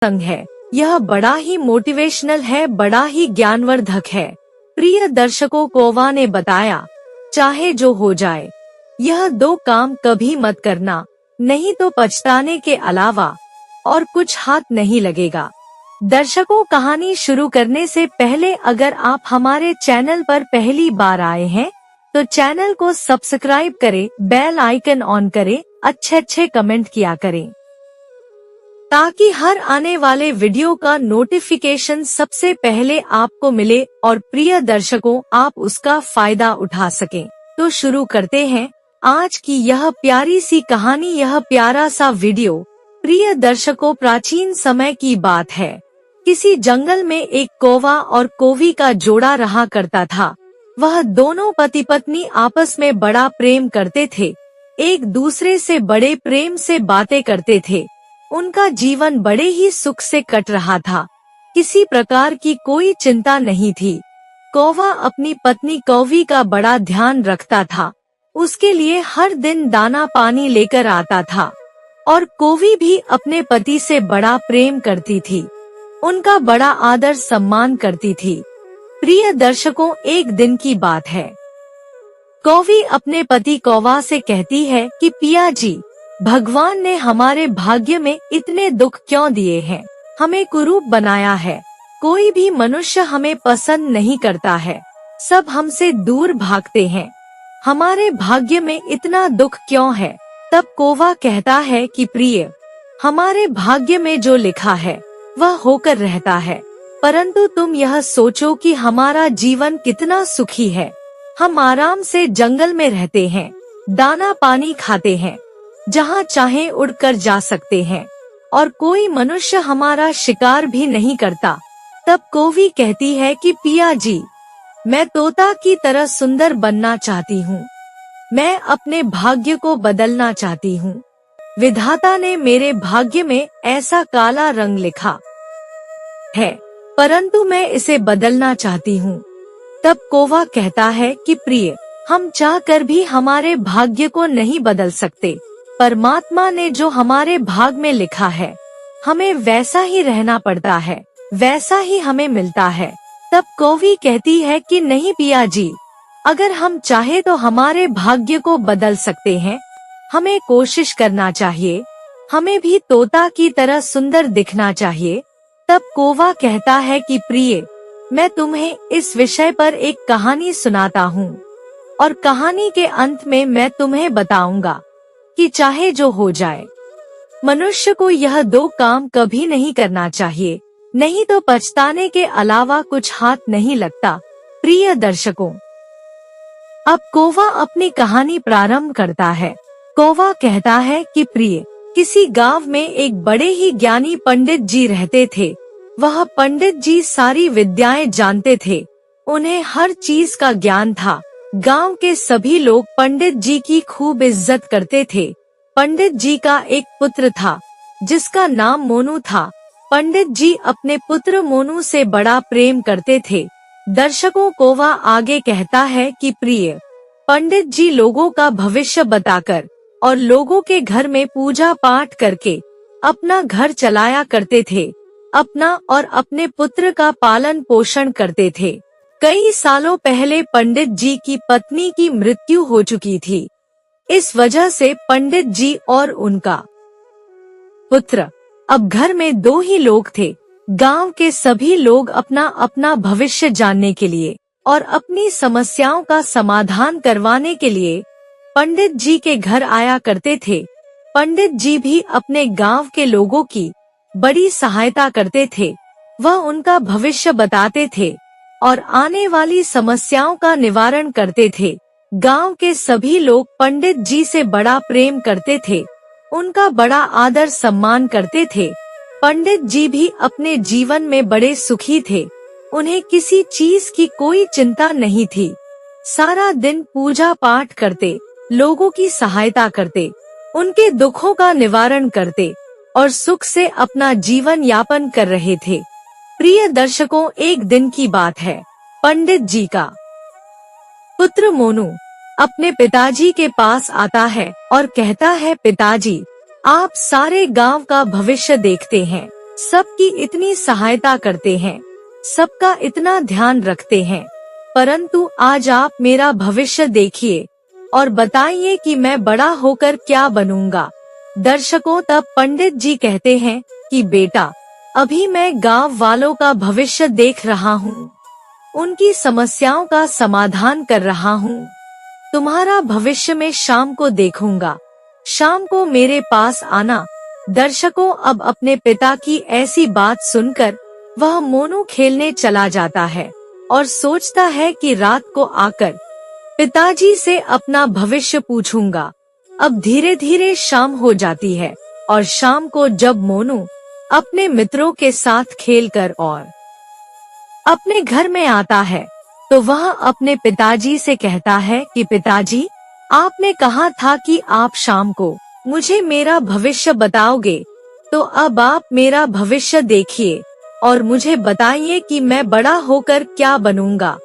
संग है। यह बड़ा ही मोटिवेशनल है, बड़ा ही ज्ञानवर्धक है। प्रिय दर्शकों, कौवा ने बताया, चाहे जो हो जाए, यह 2 काम कभी मत करना, नहीं तो पछताने के अलावा और कुछ हाथ नहीं लगेगा। दर्शकों, कहानी शुरू करने से पहले अगर आप हमारे चैनल पर पहली बार आए हैं तो चैनल को सब्सक्राइब करें, बेल आइकन ऑन करें, अच्छे कमेंट किया करें ताकि हर आने वाले वीडियो का नोटिफिकेशन सबसे पहले आपको मिले और प्रिय दर्शकों, आप उसका फायदा उठा सकें। तो शुरू करते हैं आज की यह प्यारी सी कहानी, यह प्यारा सा वीडियो। प्रिय दर्शकों, प्राचीन समय की बात है। किसी जंगल में एक कौवा और कौवी का जोड़ा रहा करता था। वह दोनों पति पत्नी आपस में बड़ा प्रेम करते थे, एक दूसरे से बड़े प्रेम से बातें करते थे। उनका जीवन बड़े ही सुख से कट रहा था, किसी प्रकार की कोई चिंता नहीं थी। कौवा अपनी पत्नी कौवी का बड़ा ध्यान रखता था, उसके लिए हर दिन दाना पानी लेकर आता था और कौवी भी अपने पति से बड़ा प्रेम करती थी, उनका बड़ा आदर सम्मान करती थी। प्रिय दर्शकों, एक दिन की बात है। कौवी अपने पति कौवा से कहती है कि पिया जी, भगवान ने हमारे भाग्य में इतने दुख क्यों दिए हैं? हमें कुरूप बनाया है, कोई भी मनुष्य हमें पसंद नहीं करता है, सब हमसे दूर भागते हैं, हमारे भाग्य में इतना दुख क्यों है? तब कौवा कहता है कि प्रिय, हमारे भाग्य में जो लिखा है वह होकर रहता है, परंतु तुम यह सोचो कि हमारा जीवन कितना सुखी है। हम आराम से जंगल में रहते हैं, दाना पानी खाते हैं, जहाँ चाहे उड़कर जा सकते हैं और कोई मनुष्य हमारा शिकार भी नहीं करता। तब कौवी कहती है कि पिया जी, मैं तोता की तरह सुंदर बनना चाहती हूँ, मैं अपने भाग्य को बदलना चाहती हूँ। विधाता ने मेरे भाग्य में ऐसा काला रंग लिखा है, परंतु मैं इसे बदलना चाहती हूँ। तब कौवा कहता है कि प्रिय, हम चाहकर भी हमारे भाग्य को नहीं बदल सकते, परमात्मा ने जो हमारे भाग में लिखा है हमें वैसा ही रहना पड़ता है, वैसा ही हमें मिलता है। तब कौवी कहती है कि नहीं पिया जी, अगर हम चाहे तो हमारे भाग्य को बदल सकते हैं, हमें कोशिश करना चाहिए, हमें भी तोता की तरह सुंदर दिखना चाहिए। तब कौवा कहता है कि प्रिय, मैं तुम्हें इस विषय पर एक कहानी सुनाता हूँ और कहानी के अंत में मैं तुम्हें बताऊंगा कि चाहे जो हो जाए, मनुष्य को यह 2 काम कभी नहीं करना चाहिए, नहीं तो पछताने के अलावा कुछ हाथ नहीं लगता। प्रिय दर्शकों, अब कौवा अपनी कहानी प्रारंभ करता है। कौवा कहता है कि प्रिय, किसी गांव में एक बड़े ही ज्ञानी पंडित जी रहते थे। वह पंडित जी सारी विद्याएं जानते थे, उन्हें हर चीज का ज्ञान था। गांव के सभी लोग पंडित जी की खूब इज्जत करते थे। पंडित जी का एक पुत्र था जिसका नाम मोनू था। पंडित जी अपने पुत्र मोनू से बड़ा प्रेम करते थे। दर्शकों, कौवा आगे कहता है कि प्रिय, पंडित जी लोगों का भविष्य बताकर और लोगों के घर में पूजा पाठ करके अपना घर चलाया करते थे, अपना और अपने पुत्र का पालन पोषण करते थे। कई सालों पहले पंडित जी की पत्नी की मृत्यु हो चुकी थी। इस वजह से पंडित जी और उनका पुत्र अब घर में 2 ही लोग थे। गांव के सभी लोग अपना अपना भविष्य जानने के लिए और अपनी समस्याओं का समाधान करवाने के लिए पंडित जी के घर आया करते थे। पंडित जी भी अपने गांव के लोगों की बड़ी सहायता करते थे। वह उनका भविष्य बताते थे और आने वाली समस्याओं का निवारण करते थे। गांव के सभी लोग पंडित जी से बड़ा प्रेम करते थे, उनका बड़ा आदर सम्मान करते थे। पंडित जी भी अपने जीवन में बड़े सुखी थे, उन्हें किसी चीज की कोई चिंता नहीं थी। सारा दिन पूजा पाठ करते, लोगों की सहायता करते, उनके दुखों का निवारण करते और सुख से अपना जीवन यापन कर रहे थे। प्रिय दर्शकों, एक दिन की बात है। पंडित जी का पुत्र मोनू अपने पिताजी के पास आता है और कहता है, पिताजी, आप सारे गांव का भविष्य देखते हैं, सबकी इतनी सहायता करते हैं, सबका इतना ध्यान रखते हैं, परंतु आज आप मेरा भविष्य देखिए और बताइए कि मैं बड़ा होकर क्या बनूंगा। दर्शकों, तब पंडित जी कहते हैं कि बेटा, अभी मैं गांव वालों का भविष्य देख रहा हूँ, उनकी समस्याओं का समाधान कर रहा हूँ। तुम्हारा भविष्य में शाम को देखूंगा, शाम को मेरे पास आना। दर्शकों, अब अपने पिता की ऐसी बात सुनकर वह मोनू खेलने चला जाता है और सोचता है कि रात को आकर पिताजी से अपना भविष्य पूछूंगा। अब धीरे धीरे शाम हो जाती है और शाम को जब मोनू अपने मित्रों के साथ खेलकर और अपने घर में आता है तो वह अपने पिताजी से कहता है कि पिताजी, आपने कहा था कि आप शाम को मुझे मेरा भविष्य बताओगे, तो अब आप मेरा भविष्य देखिए और मुझे बताइए कि मैं बड़ा होकर क्या बनूंगा।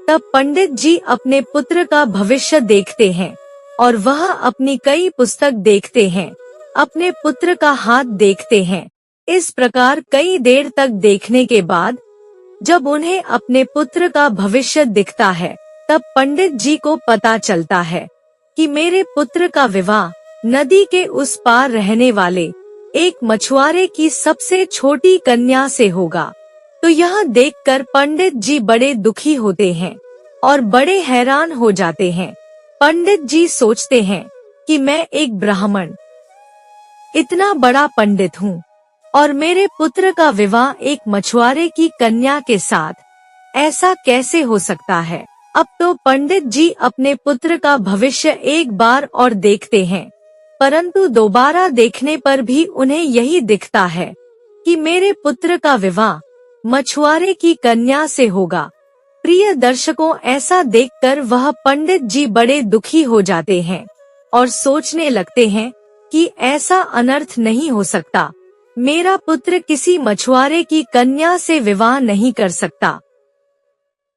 तब पंडित जी अपने पुत्र का भविष्य देखते हैं और वह अपनी कई पुस्तक देखते हैं, अपने पुत्र का हाथ देखते हैं। इस प्रकार कई देर तक देखने के बाद जब उन्हें अपने पुत्र का भविष्य दिखता है, तब पंडित जी को पता चलता है कि मेरे पुत्र का विवाह नदी के उस पार रहने वाले एक मछुआरे की सबसे छोटी कन्या से होगा। तो यह देखकर पंडित जी बड़े दुखी होते हैं और बड़े हैरान हो जाते हैं। पंडित जी सोचते हैं कि मैं एक ब्राह्मण, इतना बड़ा पंडित हूँ और मेरे पुत्र का विवाह एक मछुआरे की कन्या के साथ, ऐसा कैसे हो सकता है। अब तो पंडित जी अपने पुत्र का भविष्य एक बार और देखते हैं, परंतु दोबारा देखने पर भी उन्हें यही दिखता है कि मेरे पुत्र का विवाह मछुआरे की कन्या से होगा। प्रिय दर्शकों, ऐसा देखकर वह पंडित जी बड़े दुखी हो जाते हैं और सोचने लगते हैं कि ऐसा अनर्थ नहीं हो सकता, मेरा पुत्र किसी मछुआरे की कन्या से विवाह नहीं कर सकता।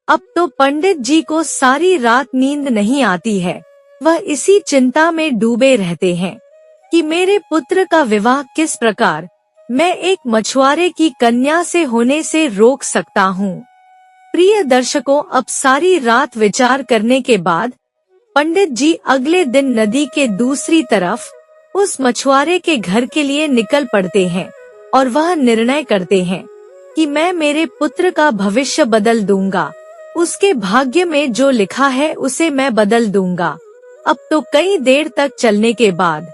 अब तो पंडित जी को सारी रात नींद नहीं आती है, वह इसी चिंता में डूबे रहते हैं कि मेरे पुत्र का विवाह किस प्रकार मैं एक मछुआरे की कन्या से होने से रोक सकता हूँ। प्रिय दर्शकों, अब सारी रात विचार करने के बाद पंडित जी अगले दिन नदी के दूसरी तरफ उस मछुआरे के घर के लिए निकल पड़ते हैं और वह निर्णय करते हैं कि मैं मेरे पुत्र का भविष्य बदल दूंगा, उसके भाग्य में जो लिखा है उसे मैं बदल दूंगा। अब तो कई देर तक चलने के बाद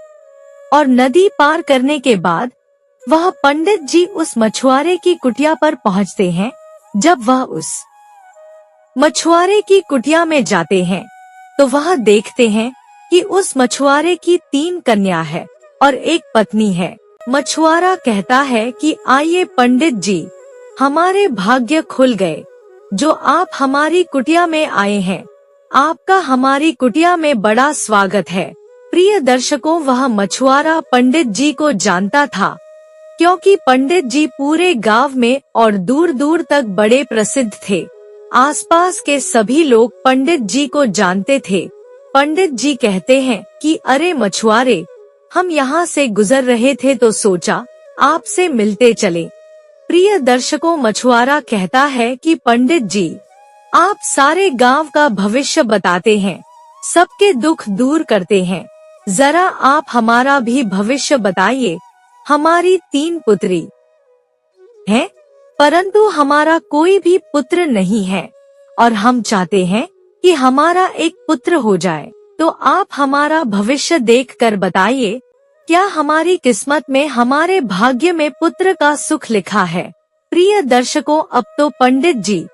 और नदी पार करने के बाद वह पंडित जी उस मछुआरे की कुटिया पर पहुंचते हैं। जब वह उस मछुआरे की कुटिया में जाते हैं तो वह देखते हैं कि उस मछुआरे की 3 कन्या है और एक पत्नी है। मछुआरा कहता है कि आइए पंडित जी, हमारे भाग्य खुल गए, जो आप हमारी कुटिया में आए हैं, आपका हमारी कुटिया में बड़ा स्वागत है। प्रिय दर्शकों, वह मछुआरा पंडित जी को जानता था, क्योंकि पंडित जी पूरे गांव में और दूर दूर तक बड़े प्रसिद्ध थे। आसपास के सभी लोग पंडित जी को जानते थे। पंडित जी कहते हैं कि अरे मछुआरे, हम यहाँ से गुजर रहे थे तो सोचा आपसे मिलते चले। प्रिय दर्शकों, मछुआरा कहता है कि पंडित जी, आप सारे गांव का भविष्य बताते हैं, सबके दुख दूर करते हैं, जरा आप हमारा भी भविष्य बताइए। हमारी 3 पुत्री हैं, परंतु हमारा कोई भी पुत्र नहीं है और हम चाहते हैं कि हमारा एक पुत्र हो जाए। तो आप हमारा भविष्य देखकर बताइए, क्या हमारी किस्मत में, हमारे भाग्य में पुत्र का सुख लिखा है। प्रिय दर्शकों, अब तो पंडित जी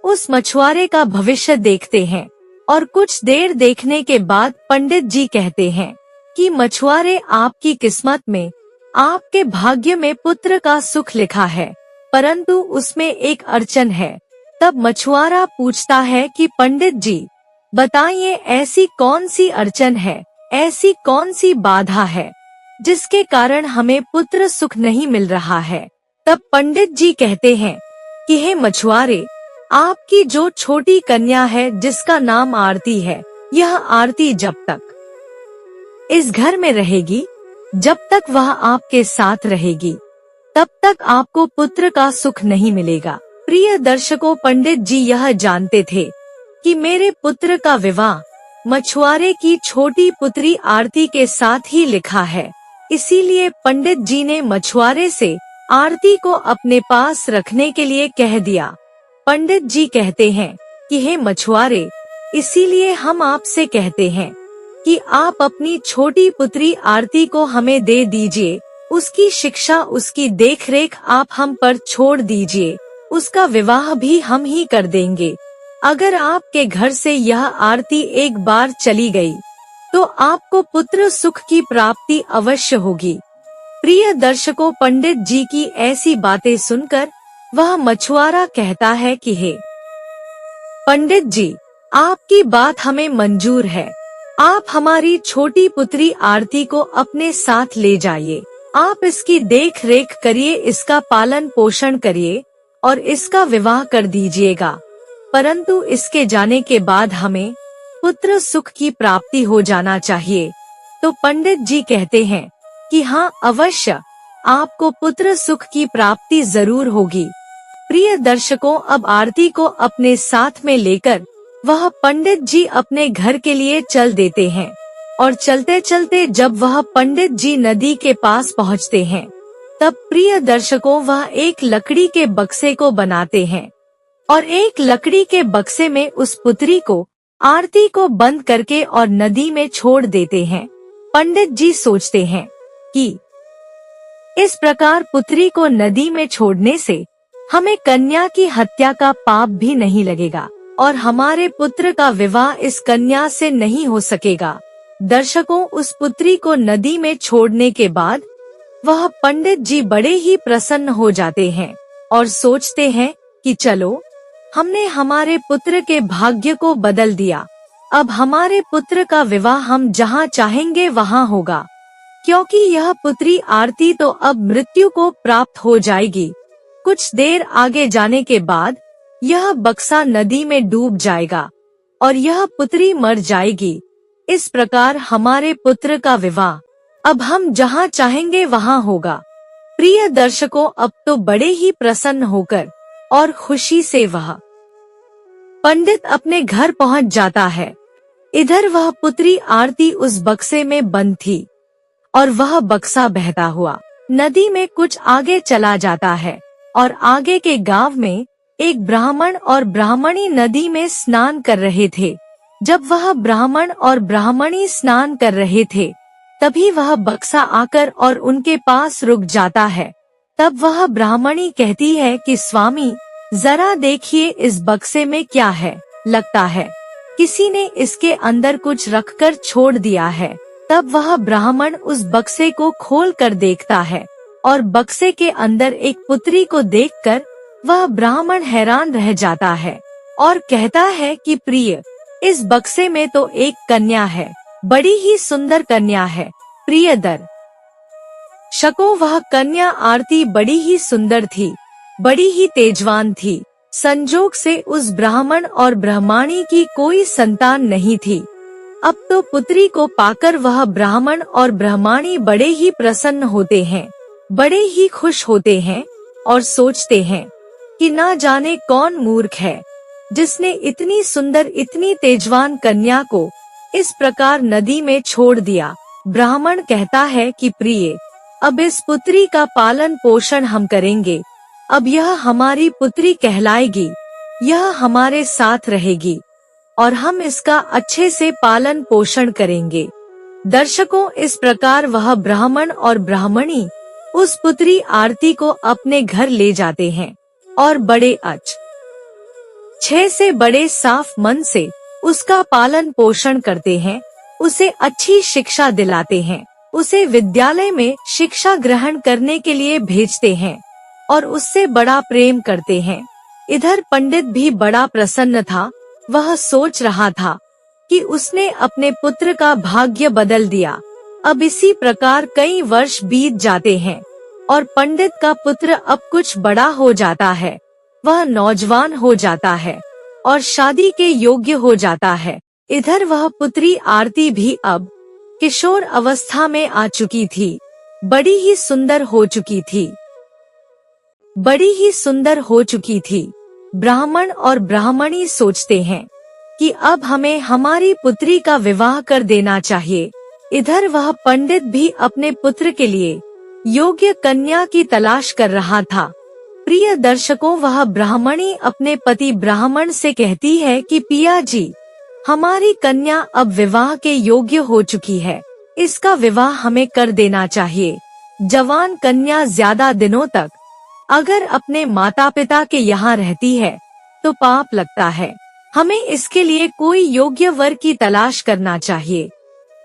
उस मछुआरे का भविष्य देखते हैं और कुछ देर देखने के बाद पंडित जी कहते हैं कि मछुआरे, आपकी किस्मत में, आपके भाग्य में पुत्र का सुख लिखा है, परंतु उसमें एक अड़चन है। तब मछुआरा पूछता है कि पंडित जी बताइए, ऐसी कौन सी अड़चन है, ऐसी कौन सी बाधा है जिसके कारण हमें पुत्र सुख नहीं मिल रहा है। तब पंडित जी कहते हैं कि हे मछुआरे, आपकी जो छोटी कन्या है जिसका नाम आरती है, यह आरती जब तक इस घर में रहेगी, जब तक वह आपके साथ रहेगी, तब तक आपको पुत्र का सुख नहीं मिलेगा। प्रिय दर्शकों, पंडित जी यह जानते थे कि मेरे पुत्र का विवाह मछुआरे की छोटी पुत्री आरती के साथ ही लिखा है। इसीलिए पंडित जी ने मछुआरे से आरती को अपने पास रखने के लिए कह दिया। पंडित जी कहते हैं कि हे मछुआरे, इसीलिए हम आपसे कहते हैं कि आप अपनी छोटी पुत्री आरती को हमें दे दीजिए। उसकी शिक्षा, उसकी देखरेख आप हम पर छोड़ दीजिए। उसका विवाह भी हम ही कर देंगे। अगर आपके घर से यह आरती एक बार चली गई तो आपको पुत्र सुख की प्राप्ति अवश्य होगी। प्रिय दर्शकों, पंडित जी की ऐसी बातें सुनकर वह मछुआरा कहता है कि हे पंडित जी, आपकी बात हमें मंजूर है। आप हमारी छोटी पुत्री आरती को अपने साथ ले जाइए। आप इसकी देख रेख करिए, इसका पालन पोषण करिए और इसका विवाह कर दीजिएगा। परंतु इसके जाने के बाद हमें पुत्र सुख की प्राप्ति हो जाना चाहिए। तो पंडित जी कहते हैं कि हाँ, अवश्य आपको पुत्र सुख की प्राप्ति जरूर होगी। प्रिय दर्शकों, अब आरती को अपने साथ में लेकर वह पंडित जी अपने घर के लिए चल देते हैं। और चलते चलते जब वह पंडित जी नदी के पास पहुँचते हैं, तब प्रिय दर्शकों वह एक लकड़ी के बक्से को बनाते हैं और एक लकड़ी के बक्से में उस पुत्री को, आरती को बंद करके और नदी में छोड़ देते हैं। पंडित जी सोचते हैं कि इस प्रकार पुत्री को नदी में छोड़ने से हमें कन्या की हत्या का पाप भी नहीं लगेगा और हमारे पुत्र का विवाह इस कन्या से नहीं हो सकेगा। दर्शकों, उस पुत्री को नदी में छोड़ने के बाद वह पंडित जी बड़े ही प्रसन्न हो जाते हैं और सोचते हैं कि चलो, हमने हमारे पुत्र के भाग्य को बदल दिया। अब हमारे पुत्र का विवाह हम जहाँ चाहेंगे वहाँ होगा, क्योंकि यह पुत्री आरती तो अब मृत्यु को प्राप्त हो जाएगी। कुछ देर आगे जाने के बाद यह बक्सा नदी में डूब जाएगा और यह पुत्री मर जाएगी। इस प्रकार हमारे पुत्र का विवाह अब हम जहाँ चाहेंगे वहाँ होगा। प्रिय दर्शकों, अब तो बड़े ही प्रसन्न होकर और खुशी से वह पंडित अपने घर पहुँच जाता है। इधर वह पुत्री आरती उस बक्से में बंद थी और वह बक्सा बहता हुआ नदी में कुछ आगे चला जाता है और आगे के गांव में एक ब्राह्मण और ब्राह्मणी नदी में स्नान कर रहे थे। जब वह ब्राह्मण और ब्राह्मणी स्नान कर रहे थे, तभी वह बक्सा आकर और उनके पास रुक जाता है। तब वह ब्राह्मणी कहती है कि स्वामी, जरा देखिए इस बक्से में क्या है, लगता है किसी ने इसके अंदर कुछ रखकर छोड़ दिया है। तब वह ब्राह्मण उस बक्से को खोल कर देखता है और बक्से के अंदर एक पुत्री को देखकर वह ब्राह्मण हैरान रह जाता है और कहता है कि प्रिय, इस बक्से में तो एक कन्या है, बड़ी ही सुंदर कन्या है। प्रिय दर्शकों, वह कन्या आरती बड़ी ही सुंदर थी, बड़ी ही तेजवान थी। संजोग से उस ब्राह्मण और ब्राह्मणी की कोई संतान नहीं थी। अब तो पुत्री को पाकर वह ब्राह्मण और ब्राह्मणी बड़े ही प्रसन्न होते हैं, बड़े ही खुश होते हैं और सोचते हैं कि ना जाने कौन मूर्ख है जिसने इतनी सुंदर, इतनी तेजवान कन्या को इस प्रकार नदी में छोड़ दिया। ब्राह्मण कहता है कि प्रिय, अब इस पुत्री का पालन पोषण हम करेंगे। अब यह हमारी पुत्री कहलाएगी, यह हमारे साथ रहेगी और हम इसका अच्छे से पालन पोषण करेंगे। दर्शकों, इस प्रकार वह ब्राह्मण और ब्राह्मणी उस पुत्री आरती को अपने घर ले जाते हैं और बड़े अच्छे से, बड़े साफ मन से उसका पालन पोषण करते हैं, उसे अच्छी शिक्षा दिलाते हैं, उसे विद्यालय में शिक्षा ग्रहण करने के लिए भेजते हैं और उससे बड़ा प्रेम करते हैं। इधर पंडित भी बड़ा प्रसन्न था। वह सोच रहा था कि उसने अपने पुत्र का भाग्य बदल दिया। अब इसी प्रकार कई वर्ष बीत जाते हैं और पंडित का पुत्र अब कुछ बड़ा हो जाता है। वह नौजवान हो जाता है और शादी के योग्य हो जाता है। इधर वह पुत्री आरती भी अब किशोर अवस्था में आ चुकी थी, बड़ी ही सुंदर हो चुकी थी। बड़ी ही सुंदर हो चुकी थी। ब्राह्मण और ब्राह्मणी सोचते हैं कि अब हमें हमारी पुत्री का विवाह कर देना चाहिए। इधर वह पंडित भी अपने पुत्र के लिए योग्य कन्या की तलाश कर रहा था। प्रिय दर्शकों, वह ब्राह्मणी अपने पति ब्राह्मण से कहती है कि पिया जी, हमारी कन्या अब विवाह के योग्य हो चुकी है, इसका विवाह हमें कर देना चाहिए। जवान कन्या ज्यादा दिनों तक अगर अपने माता पिता के यहाँ रहती है तो पाप लगता है, हमें इसके लिए कोई योग्य वर की तलाश करना चाहिए।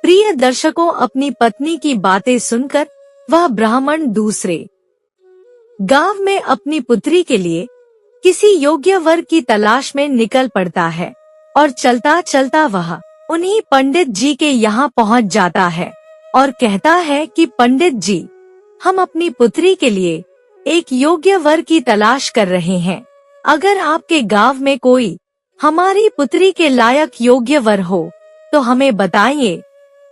प्रिय दर्शकों, अपनी पत्नी की बातें सुनकर वह ब्राह्मण दूसरे गांव में अपनी पुत्री के लिए किसी योग्य वर की तलाश में निकल पड़ता है और चलता चलता वह उन्हीं पंडित जी के यहाँ पहुँच जाता है और कहता है कि पंडित जी, हम अपनी पुत्री के लिए एक योग्य वर की तलाश कर रहे हैं। अगर आपके गांव में कोई हमारी पुत्री के लायक योग्य वर हो तो हमें बताइए।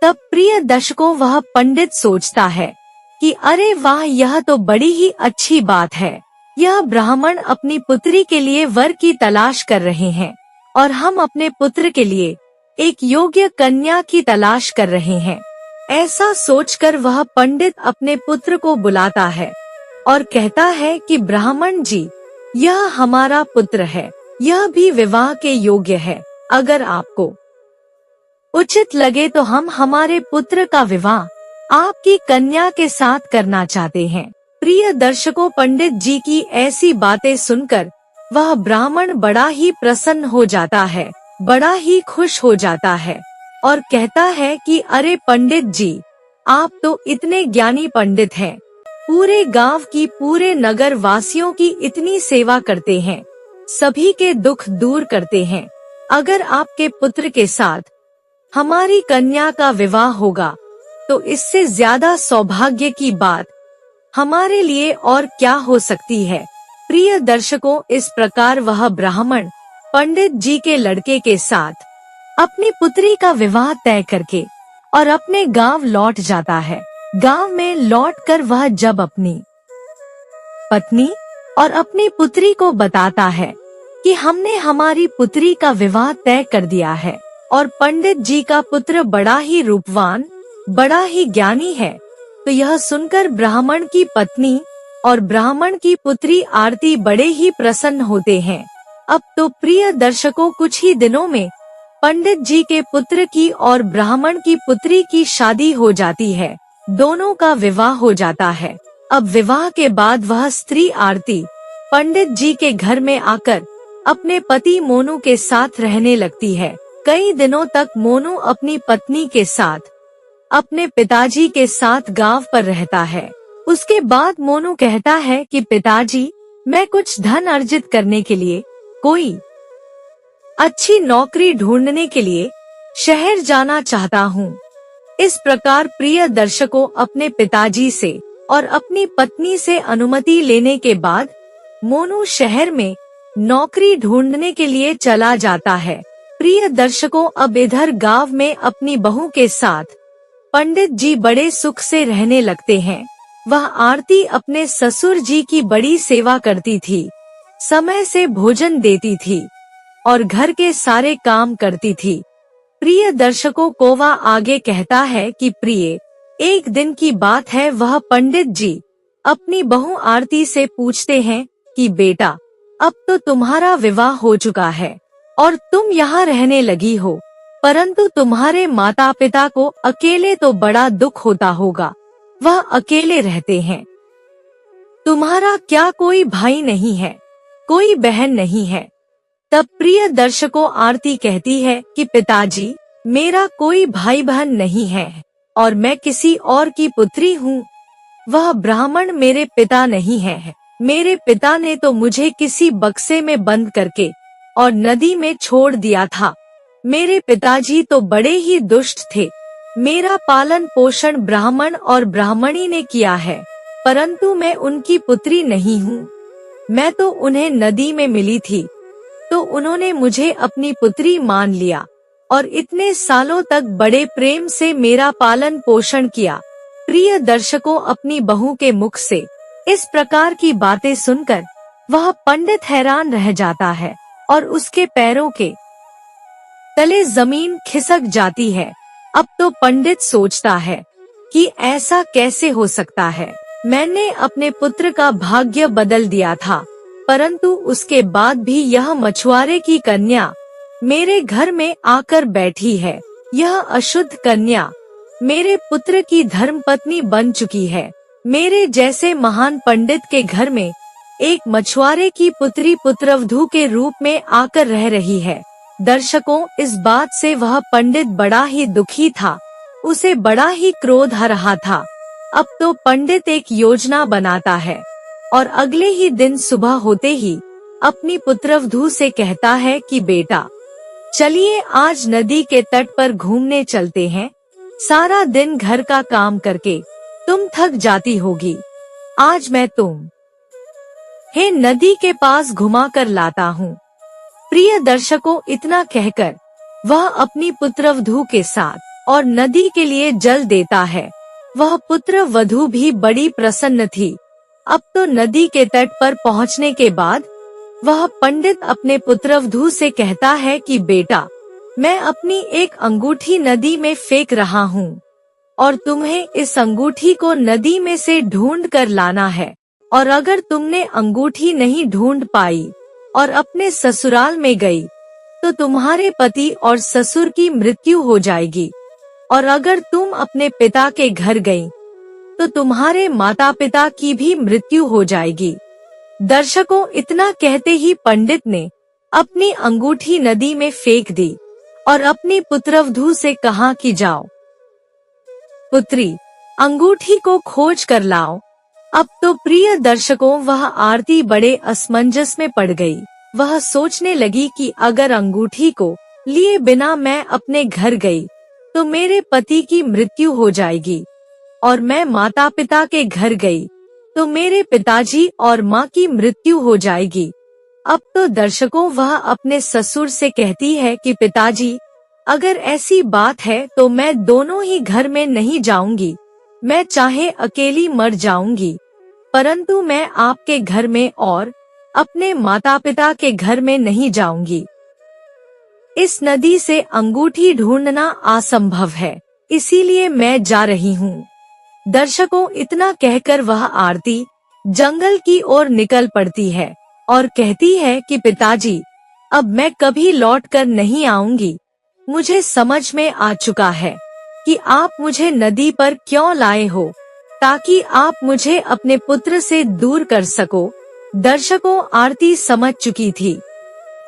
तब प्रिय दर्शकों, वह पंडित सोचता है कि अरे वाह, यह तो बड़ी ही अच्छी बात है। यह ब्राह्मण अपनी पुत्री के लिए वर की तलाश कर रहे हैं और हम अपने पुत्र के लिए एक योग्य कन्या की तलाश कर रहे हैं। ऐसा सोचकर वह पंडित अपने पुत्र को बुलाता है और कहता है कि ब्राह्मण जी, यह हमारा पुत्र है, यह भी विवाह के योग्य है। अगर आपको उचित लगे तो हम हमारे पुत्र का विवाह आपकी कन्या के साथ करना चाहते हैं। प्रिय दर्शकों, पंडित जी की ऐसी बातें सुनकर वह ब्राह्मण बड़ा ही प्रसन्न हो जाता है, बड़ा ही खुश हो जाता है और कहता है कि अरे पंडित जी, आप तो इतने ज्ञानी पंडित हैं, पूरे गांव की, पूरे नगर वासियों की इतनी सेवा करते हैं, सभी के दुख दूर करते हैं। अगर आपके पुत्र के साथ हमारी कन्या का विवाह होगा तो इससे ज्यादा सौभाग्य की बात हमारे लिए और क्या हो सकती है। प्रिय दर्शकों, इस प्रकार वह ब्राह्मण पंडित जी के लड़के के साथ अपनी पुत्री का विवाह तय करके और अपने गांव लौट जाता है। गांव में लौटकर वह जब अपनी पत्नी और अपनी पुत्री को बताता है कि हमने हमारी पुत्री का विवाह तय कर दिया है और पंडित जी का पुत्र बड़ा ही रूपवान, बड़ा ही ज्ञानी है, तो यह सुनकर ब्राह्मण की पत्नी और ब्राह्मण की पुत्री आरती बड़े ही प्रसन्न होते हैं। अब तो प्रिय दर्शकों, कुछ ही दिनों में पंडित जी के पुत्र की और ब्राह्मण की पुत्री की शादी हो जाती है। दोनों का विवाह हो जाता है। अब विवाह के बाद वह स्त्री आरती पंडित जी के घर में आकर अपने पति मोनू के साथ रहने लगती है। कई दिनों तक मोनू अपनी पत्नी के साथ अपने पिताजी के साथ गांव पर रहता है। उसके बाद मोनू कहता है कि पिताजी, मैं कुछ धन अर्जित करने के लिए कोई अच्छी नौकरी ढूंढने के लिए शहर जाना चाहता हूँ। इस प्रकार प्रिय दर्शकों, अपने पिताजी से और अपनी पत्नी से अनुमति लेने के बाद मोनू शहर में नौकरी ढूंढने के लिए चला जाता है। प्रिय दर्शकों, अब इधर गांव में अपनी बहू के साथ पंडित जी बड़े सुख से रहने लगते हैं। वह आरती अपने ससुर जी की बड़ी सेवा करती थी, समय से भोजन देती थी और घर के सारे काम करती थी। प्रिय दर्शकों, कोवा आगे कहता है कि प्रिय, एक दिन की बात है, वह पंडित जी अपनी बहू आरती से पूछते हैं कि बेटा, अब तो तुम्हारा विवाह हो चुका है और तुम यहाँ रहने लगी हो, परंतु तुम्हारे माता पिता को अकेले तो बड़ा दुख होता होगा, वह अकेले रहते हैं। तुम्हारा क्या कोई भाई नहीं है, कोई बहन नहीं है? तब प्रिय दर्शकों, आरती कहती है कि पिताजी, मेरा कोई भाई बहन नहीं है और मैं किसी और की पुत्री हूँ। वह ब्राह्मण मेरे पिता नहीं है। मेरे पिता ने तो मुझे किसी बक्से में बंद करके और नदी में छोड़ दिया था। मेरे पिताजी तो बड़े ही दुष्ट थे। मेरा पालन पोषण ब्राह्मण और ब्राह्मणी ने किया है, परंतु मैं उनकी पुत्री नहीं हूँ। मैं तो उन्हें नदी में मिली थी, तो उन्होंने मुझे अपनी पुत्री मान लिया और इतने सालों तक बड़े प्रेम से मेरा पालन पोषण किया। प्रिय दर्शकों, अपनी बहू के मुख से इस प्रकार की बातें सुनकर वह पंडित हैरान रह जाता है और उसके पैरों के तले जमीन खिसक जाती है। अब तो पंडित सोचता है कि ऐसा कैसे हो सकता है। मैंने अपने पुत्र का भाग्य बदल दिया था, परंतु उसके बाद भी यह मछुआरे की कन्या मेरे घर में आकर बैठी है। यह अशुद्ध कन्या मेरे पुत्र की धर्मपत्नी बन चुकी है। मेरे जैसे महान पंडित के घर में एक मछुआरे की पुत्री पुत्रवधू के रूप में आकर रह रही है। दर्शकों, इस बात से वह पंडित बड़ा ही दुखी था। उसे बड़ा ही क्रोध आ रहा था। अब तो पंडित एक योजना बनाता है और अगले ही दिन सुबह होते ही अपनी पुत्रवधू से कहता है कि बेटा, चलिए आज नदी के तट पर घूमने चलते हैं। सारा दिन घर का काम करके तुम थक जाती होगी। आज मैं तुम्हें नदी के पास घुमा कर लाता हूँ। प्रिय दर्शकों, इतना कहकर वह अपनी पुत्रवधू के साथ और नदी के लिए जल देता है। वह पुत्रवधू भी बड़ी प्रसन्न थी। अब तो नदी के तट पर पहुँचने के बाद वह पंडित अपने पुत्रवधू से कहता है कि बेटा, मैं अपनी एक अंगूठी नदी में फेंक रहा हूँ और तुम्हें इस अंगूठी को नदी में से ढूंढ कर लाना है। और अगर तुमने अंगूठी नहीं ढूंढ पाई और अपने ससुराल में गई तो तुम्हारे पति और ससुर की मृत्यु हो जाएगी। और अगर तुम अपने पिता के घर गई तो तुम्हारे माता पिता की भी मृत्यु हो जाएगी। दर्शकों, इतना कहते ही पंडित ने अपनी अंगूठी नदी में फेंक दी और अपनी पुत्रवधू से कहा कि जाओ पुत्री, अंगूठी को खोज कर लाओ। अब तो प्रिय दर्शकों, वह आरती बड़े असमंजस में पड़ गई। वह सोचने लगी कि अगर अंगूठी को लिए बिना मैं अपने घर गई तो मेरे पति की मृत्यु हो जाएगी, और मैं माता पिता के घर गई तो मेरे पिताजी और माँ की मृत्यु हो जाएगी। अब तो दर्शकों, वह अपने ससुर से कहती है कि पिताजी, अगर ऐसी बात है तो मैं दोनों ही घर में नहीं जाऊंगी। मैं चाहे अकेली मर जाऊंगी, परंतु मैं आपके घर में और अपने माता पिता के घर में नहीं जाऊंगी। इस नदी से अंगूठी ढूंढना असंभव है, इसीलिए मैं जा रही हूँ। दर्शकों, इतना कहकर वह आरती जंगल की ओर निकल पड़ती है और कहती है कि पिताजी, अब मैं कभी लौट कर नहीं आऊंगी। मुझे समझ में आ चुका है कि आप मुझे नदी पर क्यों लाए हो, ताकि आप मुझे अपने पुत्र से दूर कर सको। दर्शकों, आरती समझ चुकी थी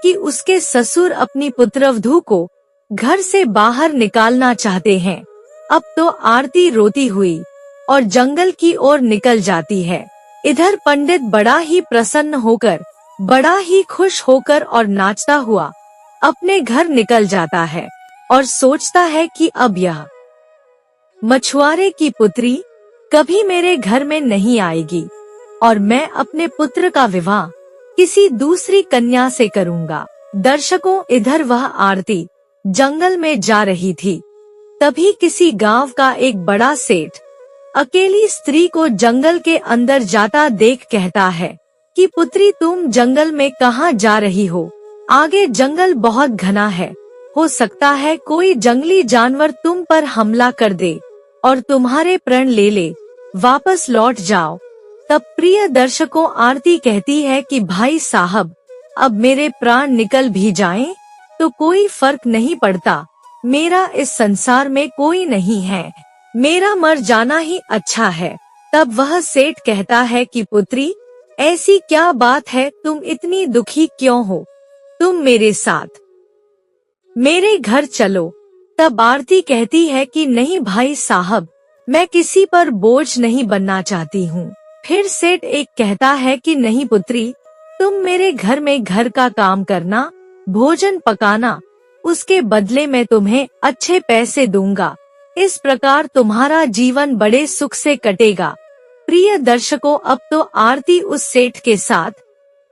कि उसके ससुर अपनी पुत्रवधू को घर से बाहर निकालना चाहते हैं। अब तो आरती रोती हुई और जंगल की ओर निकल जाती है। इधर पंडित बड़ा ही प्रसन्न होकर, बड़ा ही खुश होकर और नाचता हुआ अपने घर निकल जाता है और सोचता है कि अब यह मछुआरे की पुत्री कभी मेरे घर में नहीं आएगी और मैं अपने पुत्र का विवाह किसी दूसरी कन्या से करूँगा। दर्शकों, इधर वह आरती जंगल में जा रही थी। तभी किसी गांव का एक बड़ा सेठ अकेली स्त्री को जंगल के अंदर जाता देख कहता है कि पुत्री, तुम जंगल में कहाँ जा रही हो? आगे जंगल बहुत घना है, हो सकता है कोई जंगली जानवर तुम पर हमला कर दे और तुम्हारे प्राण ले ले। वापस लौट जाओ। तब प्रिय दर्शकों, आरती कहती है कि भाई साहब, अब मेरे प्राण निकल भी जाएं तो कोई फर्क नहीं पड़ता। मेरा इस संसार में कोई नहीं है, मेरा मर जाना ही अच्छा है। तब वह सेठ कहता है कि पुत्री, ऐसी क्या बात है, तुम इतनी दुखी क्यों हो? तुम मेरे साथ मेरे घर चलो। तब आरती कहती है कि नहीं भाई साहब, मैं किसी पर बोझ नहीं बनना चाहती हूँ। फिर सेठ एक कहता है कि नहीं पुत्री, तुम मेरे घर में घर का काम करना, भोजन पकाना, उसके बदले में तुम्हें अच्छे पैसे दूंगा। इस प्रकार तुम्हारा जीवन बड़े सुख से कटेगा। प्रिय दर्शकों, अब तो आरती उस सेठ के साथ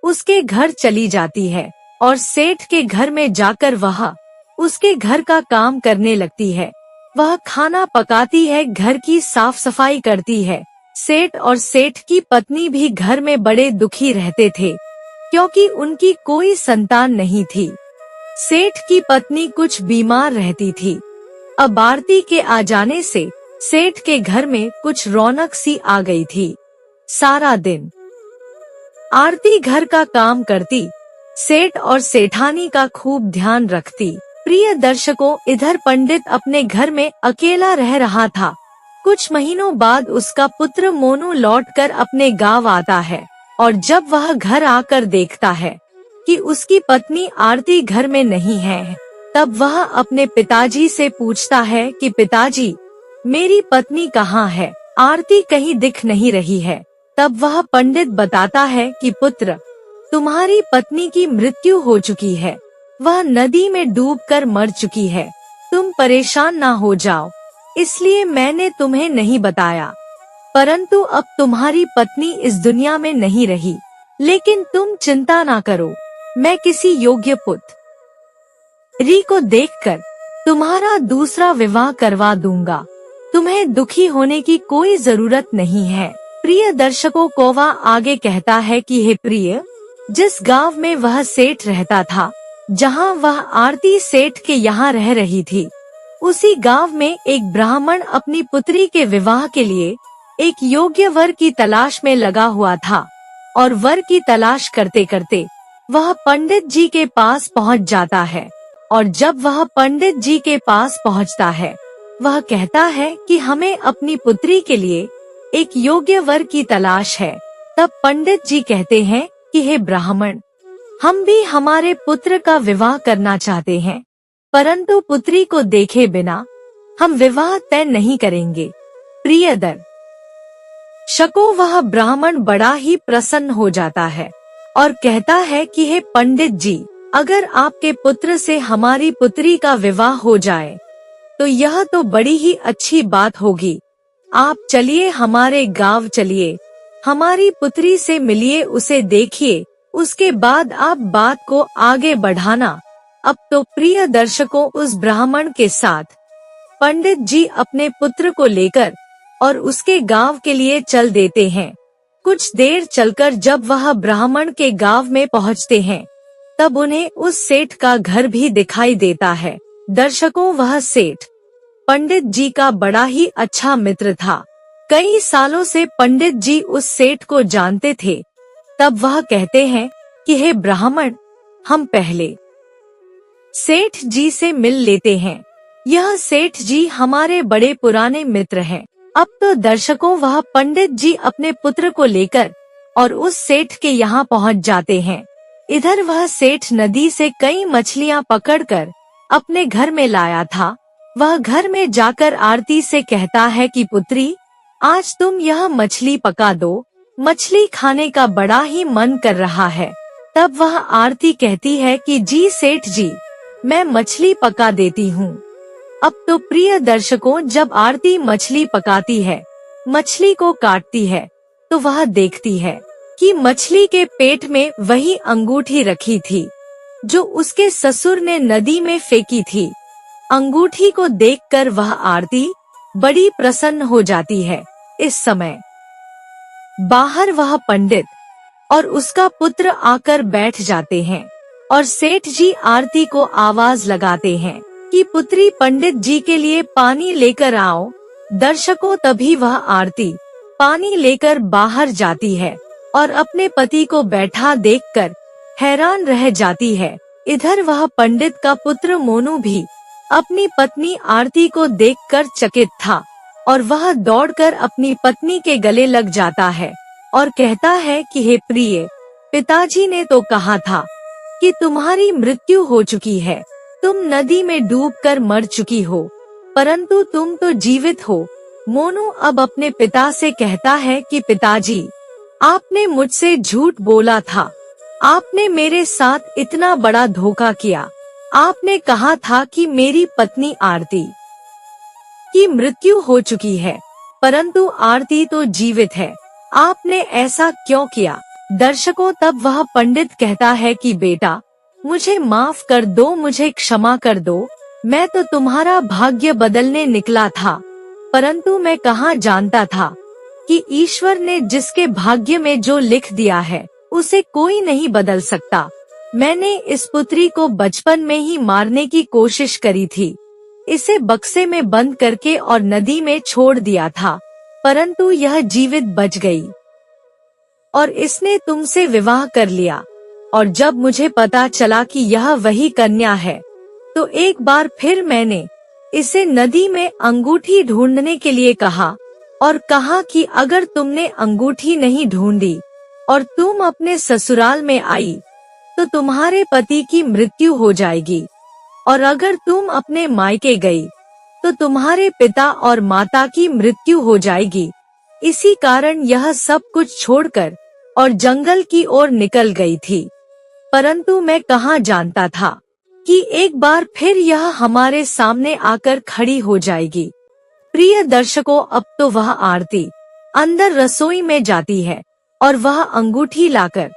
उसके घर चली जाती है और सेठ के घर में जाकर वह उसके घर का काम करने लगती है। वह खाना पकाती है, घर की साफ सफाई करती है, सेठ और सेठ की पत्नी भी घर में बड़े दुखी रहते थे, क्योंकि उनकी कोई संतान नहीं थी। सेठ की पत्नी कुछ बीमार रहती थी। अब आरती के आ जाने से सेठ के घर में कुछ रौनक सी आ गई थी। सारा दिन आरती घर का काम करती, सेठ और सेठानी का खूब ध्यान रखती। प्रिय दर्शकों, इधर पंडित अपने घर में अकेला रह रहा था। कुछ महीनों बाद उसका पुत्र मोनू लौटकर अपने गांव आता है, और जब वह घर आकर देखता है कि उसकी पत्नी आरती घर में नहीं है, तब वह अपने पिताजी से पूछता है कि पिताजी, मेरी पत्नी कहाँ है? आरती कहीं दिख नहीं रही है। तब वह पंडित बताता है कि पुत्र, तुम्हारी पत्नी की मृत्यु हो चुकी है, वह नदी में डूबकर मर चुकी है। तुम परेशान ना हो जाओ, इसलिए मैंने तुम्हें नहीं बताया। परंतु अब तुम्हारी पत्नी इस दुनिया में नहीं रही, लेकिन तुम चिंता ना करो, मैं किसी योग्य पुत्री को देखकर तुम्हारा दूसरा विवाह करवा दूंगा। तुम्हें दुखी होने की कोई जरूरत नहीं है। प्रिय दर्शकों, कौवा आगे कहता है कि हे प्रिय, जिस गांव में वह सेठ रहता था, जहां वह आरती सेठ के यहाँ रह रही थी, उसी गांव में एक ब्राह्मण अपनी पुत्री के विवाह के लिए एक योग्य वर की तलाश में लगा हुआ था। और वर की तलाश करते करते वह पंडित जी के पास पहुंच जाता है। और जब वह पंडित जी के पास पहुंचता है, वह कहता है कि हमें अपनी पुत्री के लिए एक योग्य वर की तलाश है। तब पंडित जी कहते हैं कि हे ब्राह्मण, हम भी हमारे पुत्र का विवाह करना चाहते हैं, परंतु पुत्री को देखे बिना हम विवाह तय नहीं करेंगे। प्रिय दर्शकों, वह ब्राह्मण बड़ा ही प्रसन्न हो जाता है और कहता है कि हे पंडित जी, अगर आपके पुत्र से हमारी पुत्री का विवाह हो जाए तो यह तो बड़ी ही अच्छी बात होगी। आप चलिए, हमारे गांव चलिए, हमारी पुत्री से मिलिए, उसे देखिए, उसके बाद आप बात को आगे बढ़ाना। अब तो प्रिय दर्शकों, उस ब्राह्मण के साथ पंडित जी अपने पुत्र को लेकर और उसके गांव के लिए चल देते हैं। कुछ देर चलकर जब वह ब्राह्मण के गांव में पहुंचते हैं, तब उन्हें उस सेठ का घर भी दिखाई देता है। दर्शकों, वह सेठ पंडित जी का बड़ा ही अच्छा मित्र था। कई सालों से पंडित जी उस सेठ को जानते थे। तब वह कहते हैं कि हे ब्राह्मण, हम पहले सेठ जी से मिल लेते हैं। यह सेठ जी हमारे बड़े पुराने मित्र हैं। अब तो दर्शकों, वह पंडित जी अपने पुत्र को लेकर और उस सेठ के यहाँ पहुँच जाते हैं। इधर वह सेठ नदी से कई मछलियाँ पकड़कर अपने घर में लाया था। वह घर में जाकर आरती से कहता है कि पुत्री, आज तुम यह मछली पका दो, मछली खाने का बड़ा ही मन कर रहा है। तब वह आरती कहती है कि जी सेठ जी, मैं मछली पका देती हूँ। अब तो प्रिय दर्शकों, जब आरती मछली पकाती है, मछली को काटती है, तो वह देखती है कि मछली के पेट में वही अंगूठी रखी थी जो उसके ससुर ने नदी में फेंकी थी। अंगूठी को देखकर वह आरती बड़ी प्रसन्न हो जाती है। इस समय बाहर वह पंडित और उसका पुत्र आकर बैठ जाते हैं और सेठ जी आरती को आवाज लगाते हैं कि पुत्री, पंडित जी के लिए पानी लेकर आओ। दर्शकों, तभी वह आरती पानी लेकर बाहर जाती है और अपने पति को बैठा देखकर हैरान रह जाती है। इधर वह पंडित का पुत्र मोनू भी अपनी पत्नी आरती को देखकर चकित था और वह दौड़कर अपनी पत्नी के गले लग जाता है और कहता है कि हे प्रिय, पिताजी ने तो कहा था कि तुम्हारी मृत्यु हो चुकी है, तुम नदी में डूबकर मर चुकी हो, परंतु तुम तो जीवित हो। मोनू अब अपने पिता से कहता है कि पिताजी, आपने मुझसे झूठ बोला था, आपने मेरे साथ इतना बड़ा धोखा किया। आपने कहा था कि मेरी पत्नी आरती की मृत्यु हो चुकी है, परंतु आरती तो जीवित है। आपने ऐसा क्यों किया? दर्शकों, तब वह पंडित कहता है कि बेटा, मुझे माफ कर दो, मुझे क्षमा कर दो। मैं तो तुम्हारा भाग्य बदलने निकला था, परंतु मैं कहाँ जानता था कि ईश्वर ने जिसके भाग्य में जो लिख दिया है उसे कोई नहीं बदल सकता। मैंने इस पुत्री को बचपन में ही मारने की कोशिश करी थी। इसे बक्से में बंद करके और नदी में छोड़ दिया था, परंतु यह जीवित बच गई और इसने तुमसे विवाह कर लिया। और जब मुझे पता चला कि यह वही कन्या है, तो एक बार फिर मैंने इसे नदी में अंगूठी ढूंढने के लिए कहा और कहा कि अगर तुमने अंगूठी नहीं ढूंढी और तुम अपने ससुराल में आई तो तुम्हारे पति की मृत्यु हो जाएगी, और अगर तुम अपने मायके गई तो तुम्हारे पिता और माता की मृत्यु हो जाएगी। इसी कारण यह सब कुछ छोड़कर और जंगल की ओर निकल गई थी। परंतु मैं कहाँ जानता था कि एक बार फिर यह हमारे सामने आकर खड़ी हो जाएगी। प्रिय दर्शकों, अब तो वह आरती अंदर रसोई में जाती है और वह अंगूठी लाकर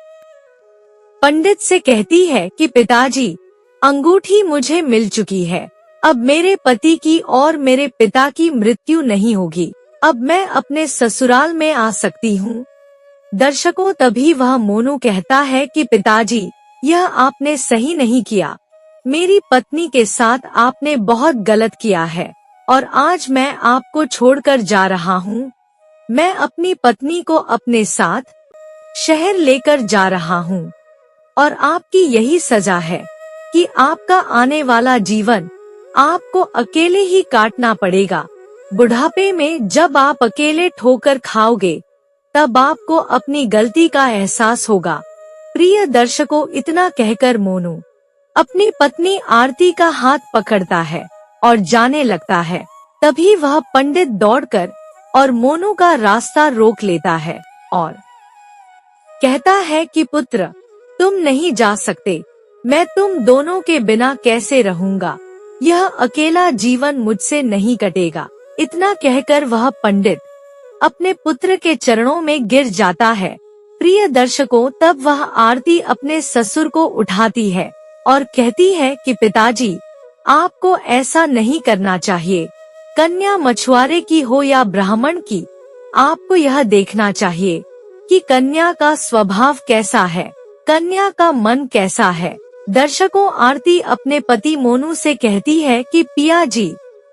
पंडित से कहती है कि पिताजी, अंगूठी मुझे मिल चुकी है। अब मेरे पति की और मेरे पिता की मृत्यु नहीं होगी। अब मैं अपने ससुराल में आ सकती हूँ। दर्शकों, तभी वह मोनू कहता है कि पिताजी, यह आपने सही नहीं किया। मेरी पत्नी के साथ आपने बहुत गलत किया है और आज मैं आपको छोड़कर जा रहा हूँ। मैं अपनी पत्नी को अपने साथ शहर लेकर जा रहा हूँ और आपकी यही सजा है कि आपका आने वाला जीवन आपको अकेले ही काटना पड़ेगा। बुढ़ापे में जब आप अकेले ठोकर खाओगे तब आपको अपनी गलती का एहसास होगा। प्रिय दर्शकों, इतना कहकर मोनू अपनी पत्नी आरती का हाथ पकड़ता है और जाने लगता है। तभी वह पंडित दौड़कर और मोनू का रास्ता रोक लेता है और कहता है कि पुत्र, तुम नहीं जा सकते। मैं तुम दोनों के बिना कैसे रहूंगा? यह अकेला जीवन मुझसे नहीं कटेगा। इतना कहकर वह पंडित अपने पुत्र के चरणों में गिर जाता है। प्रिय दर्शकों, तब वह आरती अपने ससुर को उठाती है और कहती है कि पिताजी, आपको ऐसा नहीं करना चाहिए। कन्या मछुआरे की हो या ब्राह्मण की, आपको यह देखना चाहिए कि कन्या का स्वभाव कैसा है, कन्या का मन कैसा है। दर्शकों, आरती अपने पति मोनू से कहती है कि पिया जी,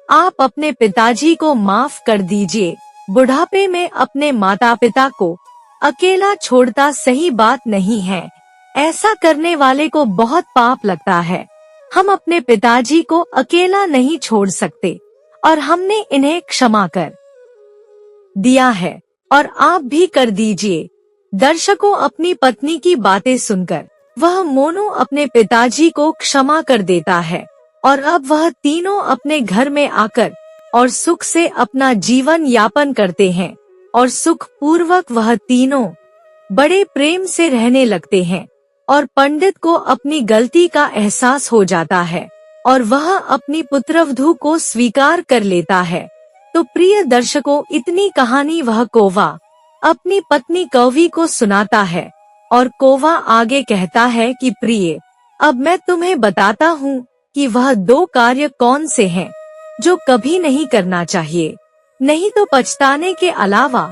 आप अपने पिताजी को माफ कर दीजिए। बुढ़ापे में अपने माता पिता को अकेला छोड़ता सही बात नहीं है। ऐसा करने वाले को बहुत पाप लगता है। हम अपने पिताजी को अकेला नहीं छोड़ सकते और हमने इन्हें क्षमा कर दिया है और आप भी कर दीजिए। दर्शकों, अपनी पत्नी की बातें सुनकर वह मोनू अपने पिताजी को क्षमा कर देता है और अब वह तीनों अपने घर में आकर और सुख से अपना जीवन यापन करते हैं और सुख पूर्वक वह तीनों बड़े प्रेम से रहने लगते हैं और पंडित को अपनी गलती का एहसास हो जाता है और वह अपनी पुत्रवधू को स्वीकार कर लेता है। तो प्रिय दर्शकों, इतनी कहानी वह कौवा अपनी पत्नी कौवी को सुनाता है और कौवा आगे कहता है कि प्रिय, अब मैं तुम्हें बताता हूँ कि वह 2 कार्य कौन से हैं जो कभी नहीं करना चाहिए, नहीं तो पछताने के अलावा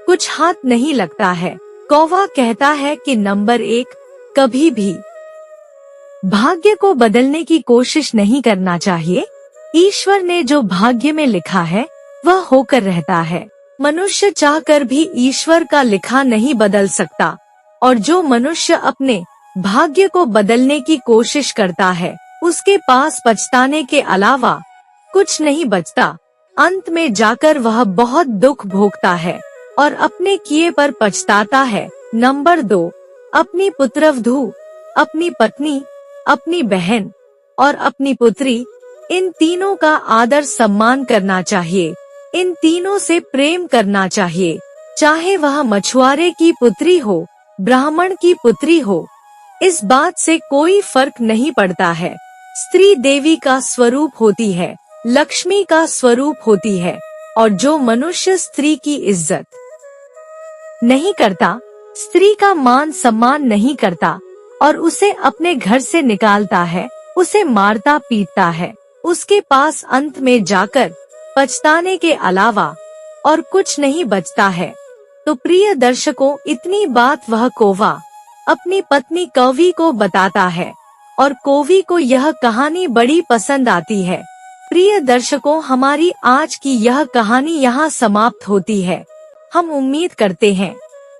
कुछ हाथ नहीं लगता है। कौवा कहता है कि नंबर 1, कभी भी भाग्य को बदलने की कोशिश नहीं करना चाहिए। ईश्वर ने जो भाग्य में लिखा है वह होकर रहता है। मनुष्य चाहकर भी ईश्वर का लिखा नहीं बदल सकता और जो मनुष्य अपने भाग्य को बदलने की कोशिश करता है उसके पास पछताने के अलावा कुछ नहीं बचता। अंत में जाकर वह बहुत दुख भोगता है और अपने किए पर पछताता है। नंबर 2, अपनी पुत्रवधू, अपनी पत्नी, अपनी बहन और अपनी पुत्री, इन तीनों का आदर सम्मान करना चाहिए। इन तीनों से प्रेम करना चाहिए, चाहे वह मछुआरे की पुत्री हो, ब्राह्मण की पुत्री हो। इस बात से कोई फर्क नहीं पड़ता है। स्त्री देवी का स्वरूप होती है, लक्ष्मी का स्वरूप होती है और जो मनुष्य स्त्री की इज्जत नहीं करता, स्त्री का मान सम्मान नहीं करता और उसे अपने घर से निकालता है, उसे मारता पीटता है, उसके पास अंत में जाकर पछताने के अलावा और कुछ नहीं बचता है। तो प्रिय दर्शकों, इतनी बात वह कौवा अपनी पत्नी कौवी को बताता है और कौवी को यह कहानी बड़ी पसंद आती है। प्रिय दर्शकों, हमारी आज की यह कहानी यहाँ समाप्त होती है। हम उम्मीद करते हैं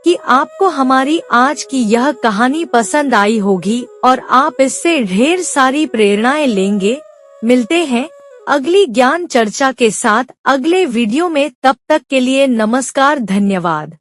कि आपको हमारी आज की यह कहानी पसंद आई होगी और आप इससे ढेर सारी प्रेरणाएं लेंगे। मिलते हैं अगली ज्ञान चर्चा के साथ अगले वीडियो में। तब तक के लिए नमस्कार, धन्यवाद।